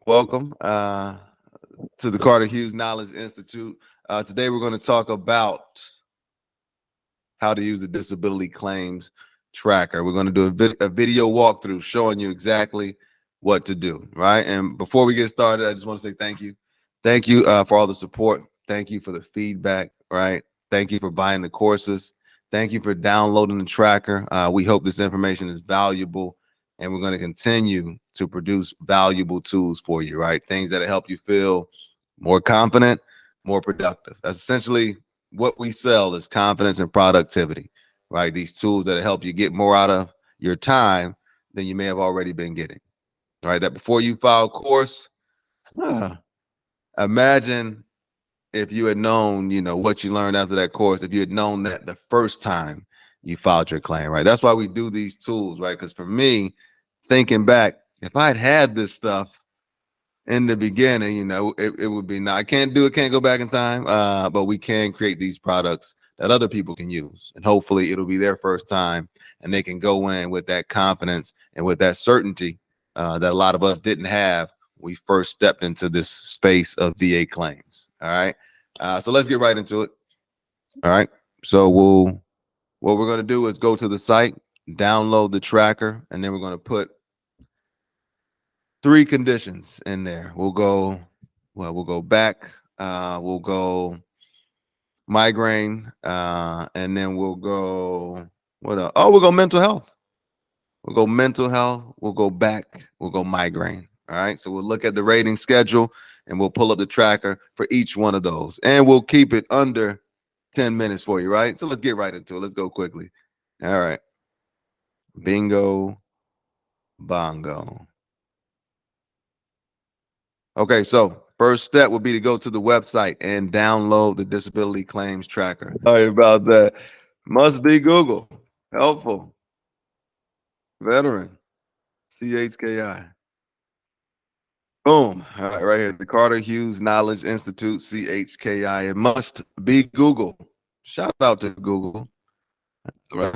Welcome to the Carter Hughes Knowledge Institute. Today we're going to talk about how to use the Disability Claims Tracker. We're going to do a video walkthrough showing you exactly what to do, right? And before we get started, I just want to say thank you. Thank you for all the support. Thank you for the feedback, right? Thank you for buying the courses. Thank you for downloading the tracker. We hope this information is valuable, and we're going to continue to produce valuable tools for you, right? Things that help you feel more confident, more productive. That's essentially what we sell, is confidence and productivity, right? These tools that help you get more out of your time than you may have already been getting, right? That before you file a course, imagine if you had known, what you learned after that course, if you had known that the first time you filed your claim, right? That's why we do these tools, right? Because for me, thinking back, if I had this stuff in the beginning, it would be, now I can't go back in time, but we can create these products that other people can use. And hopefully it'll be their first time and they can go in with that confidence and with that certainty that a lot of us didn't have when we first stepped into this space of VA claims. All right. So let's get right into it. All right. So what we're going to do is go to the site, download the tracker, and then we're going to put 3 conditions in there. We'll go back, we'll go migraine, and then we'll go, what else? Oh, we'll go mental health. We'll go mental health, we'll go back, we'll go migraine. All right. So we'll look at the rating schedule and we'll pull up the tracker for each one of those. And we'll keep it under 10 minutes for you, right? So let's get right into it. Let's go quickly. All right. Bingo, bongo. Okay, so first step would be to go to the website and download the Disability Claims Tracker. Sorry about that. Must be Google. Helpful. Veteran. CHKI. Boom. All right, right here. The Carter Hughes Knowledge Institute, CHKI. It must be Google. Shout out to Google. All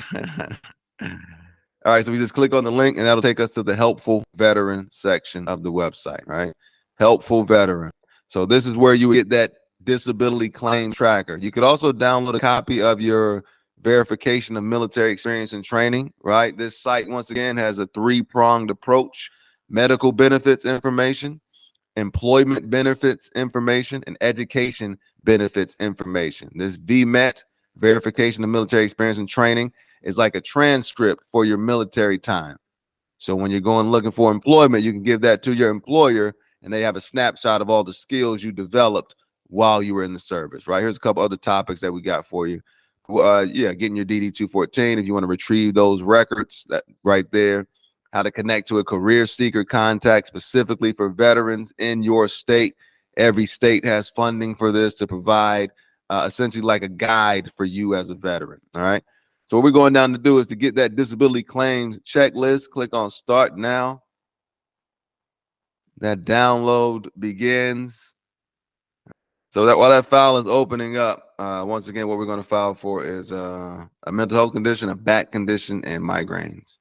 right, so we just click on the link and that'll take us to the Helpful Veteran section of the website, right? Helpful Veteran. So this is where you get that disability claim tracker. You could also download a copy of your verification of military experience and training, right? This site, once again, has a 3-pronged approach: medical benefits information, employment benefits information, and education benefits information. This VMET, verification of military experience and training, is like a transcript for your military time. So when you're going looking for employment, you can give that to your employer and they have a snapshot of all the skills you developed while you were in the service, right? Here's a couple other topics that we got for you. Getting your DD-214 if you want to retrieve those records, that right there. How to connect to a career seeker contact specifically for veterans in your state. Every state has funding for this to provide essentially like a guide for you as a veteran, all right? So what we're going down to do is to get that disability claims checklist. Click on Start Now. That download begins. So that while that file is opening up, once again, what we're going to file for is a mental health condition, a back condition, and migraines.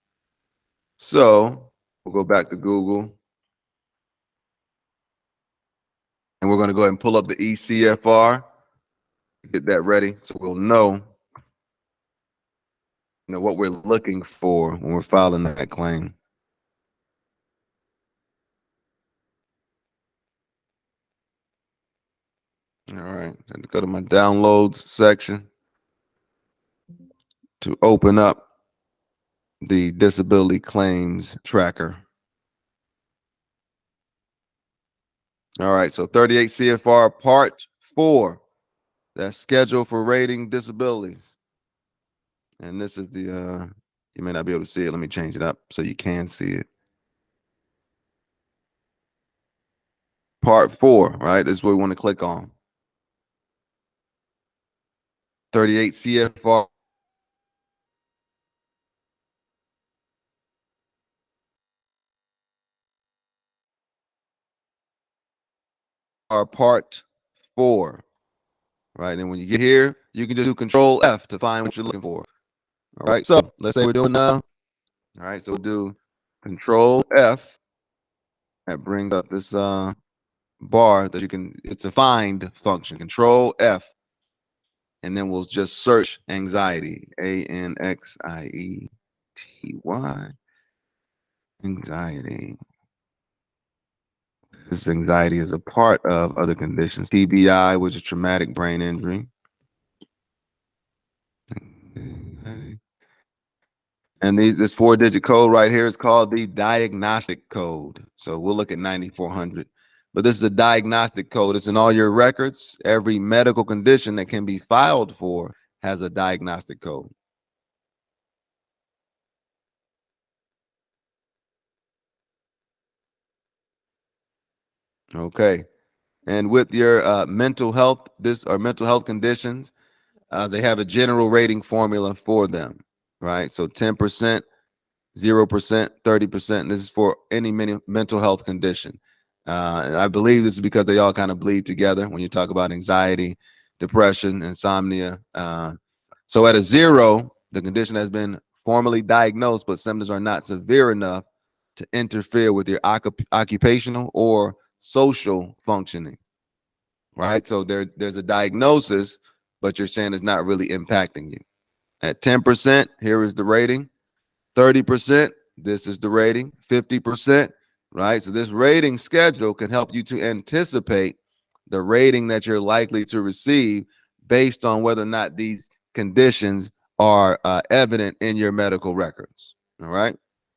So we'll go back to Google. And we're going to go ahead and pull up the ECFR. Get that ready so we'll know what we're looking for when we're filing that claim. All right, go to my downloads section to open up the disability claims tracker. All right, so 38 CFR Part 4, that's schedule for rating disabilities. And this is the, you may not be able to see it. Let me change it up so you can see it. Part 4, right? This is what we want to click on. 38 CFR. Part 4, right? And when you get here, you can just do Control F to find what you're looking for. All right, so let's say we're doing now. All right, so we'll do Control F. That brings up this bar that you can, it's a find function, Control F, and then we'll just search anxiety, ANXIETY, anxiety. This anxiety is a part of other conditions, TBI, which is traumatic brain injury. And this 4-digit code right here is called the diagnostic code. So we'll look at 9400. But this is a diagnostic code. It's in all your records. Every medical condition that can be filed for has a diagnostic code. Okay. And with your mental health mental health conditions, they have a general rating formula for them, right? So 10%, 0%, 30%. This is for any mental health condition. And I believe this is because they all kind of bleed together when you talk about anxiety, depression, insomnia. So at a 0, the condition has been formally diagnosed, but symptoms are not severe enough to interfere with your occupational or social functioning, right? So there's a diagnosis, but you're saying it's not really impacting you. At 10%, here is the rating. 30%, this is the rating. 50%, right? So this rating schedule can help you to anticipate the rating that you're likely to receive based on whether or not these conditions are evident in your medical records. All right.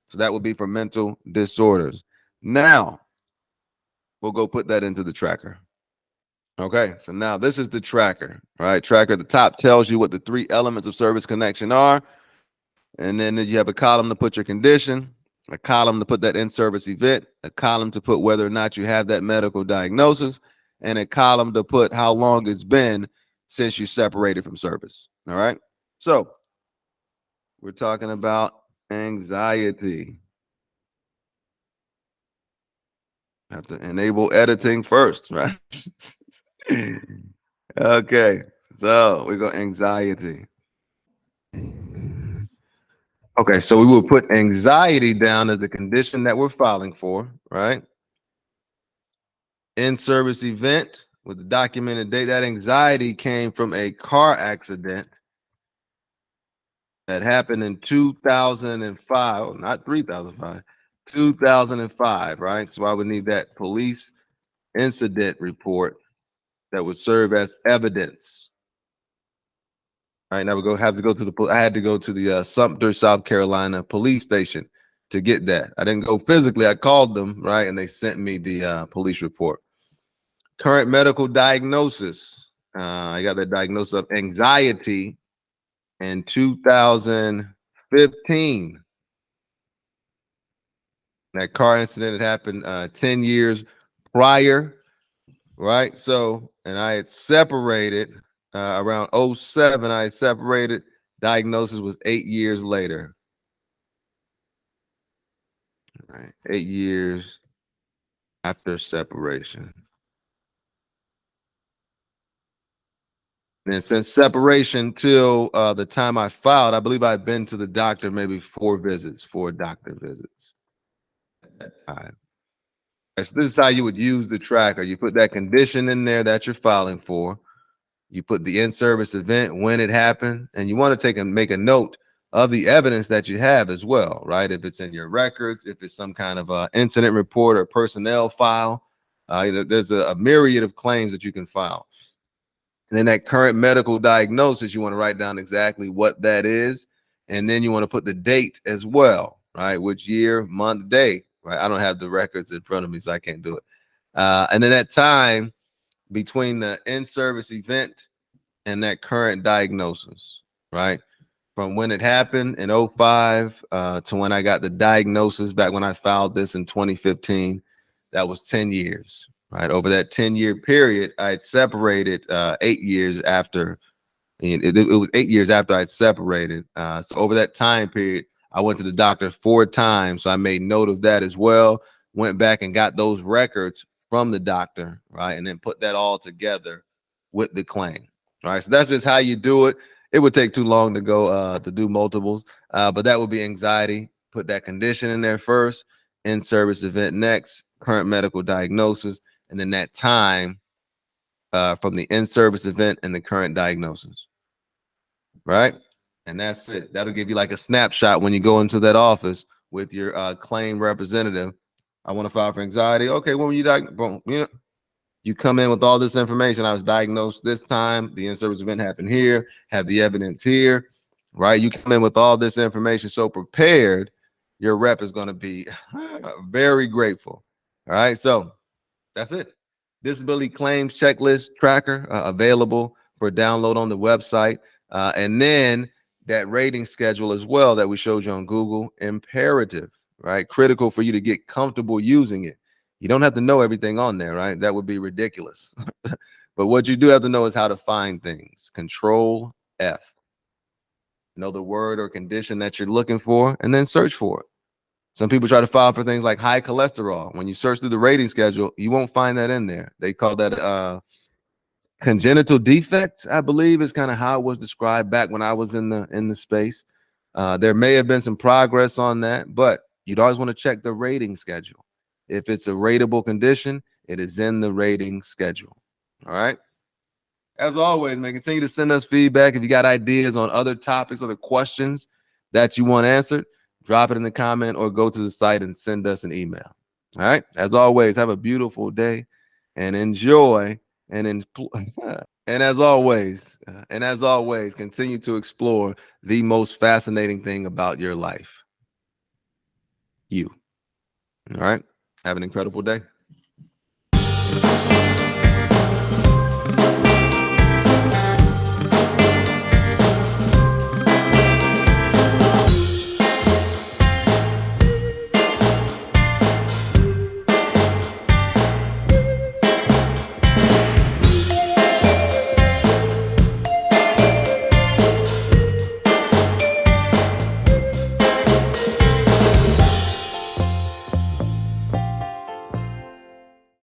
So that would be for mental disorders. Now, we'll go put that into the tracker. Okay, so now this is the tracker, right? Tracker at the top tells you what the 3 elements of service connection are. And then you have a column to put your condition, a column to put that in-service event, a column to put whether or not you have that medical diagnosis, and a column to put how long it's been since you separated from service. All right. So we're talking about anxiety. Have to enable editing first, right? Okay. So we go anxiety. Okay, so we will put anxiety down as the condition that we're filing for, right? In-service event with the documented date. That anxiety came from a car accident that happened in 2005, not 3005, 2005, right? So I would need that police incident report that would serve as evidence. All right, now we have to go to the. I had to go to the Sumter, South Carolina police station to get that. I didn't go physically. I called them, right, and they sent me the police report. Current medical diagnosis. I got the diagnosis of anxiety in 2015. That car incident had happened 10 years prior, right? So, and I had separated around 07. I had separated. Diagnosis was 8 years later. All right, 8 years after separation. And since separation till the time I filed, I believe I've been to the doctor maybe 4 doctor visits at that time. So this is how you would use the tracker. You put that condition in there that you're filing for. You put the in-service event, when it happened, and you want to make a note of the evidence that you have as well, right? If it's in your records, if it's some kind of incident report or personnel file, there's a myriad of claims that you can file. And then that current medical diagnosis, you want to write down exactly what that is. And then you want to put the date as well, right? Which year, month, day, right? I don't have the records in front of me, so I can't do it. And then that time between the in-service event and that current diagnosis, right? From when it happened in 05 to when I got the diagnosis back when I filed this in 2015, that was 10 years, right? Over that 10-year period, I had separated 8 years after. It was 8 years after I separated. So over that time period, I went to the doctor 4 times. So I made note of that as well. Went back and got those records from the doctor, right? And then put that all together with the claim, right? So that's just how you do it. It would take too long to go to do multiples, but that would be anxiety. Put that condition in there first, in-service event next, current medical diagnosis, and then that time from the in-service event and the current diagnosis, right? And that's it. That'll give you like a snapshot when you go into that office with your claim representative. I want to file for anxiety. Okay, when were you diagnosed? You come in with all this information. I was diagnosed this time. The in-service event happened here. Have the evidence here, right? You come in with all this information so prepared. Your rep is going to be very grateful. All right, so that's it. Disability claims checklist tracker available for download on the website, and then that rating schedule as well that we showed you on Google. Imperative, right? Critical for you to get comfortable using it. You don't have to know everything on there, right? That would be ridiculous. But what you do have to know is how to find things. Control F. Know the word or condition that you're looking for, and then search for it. Some people try to file for things like high cholesterol. When you search through the rating schedule, you won't find that in there. They call that congenital defect, I believe, is kind of how it was described back when I was in the space. There may have been some progress on that, but you'd always want to check the rating schedule. If it's a rateable condition, it is in the rating schedule. All right. As always, man, continue to send us feedback. If you got ideas on other topics, other questions that you want answered, drop it in the comment or go to the site and send us an email. All right. As always, have a beautiful day and enjoy and as always, continue to explore the most fascinating thing about your life. You. All right. Have an incredible day.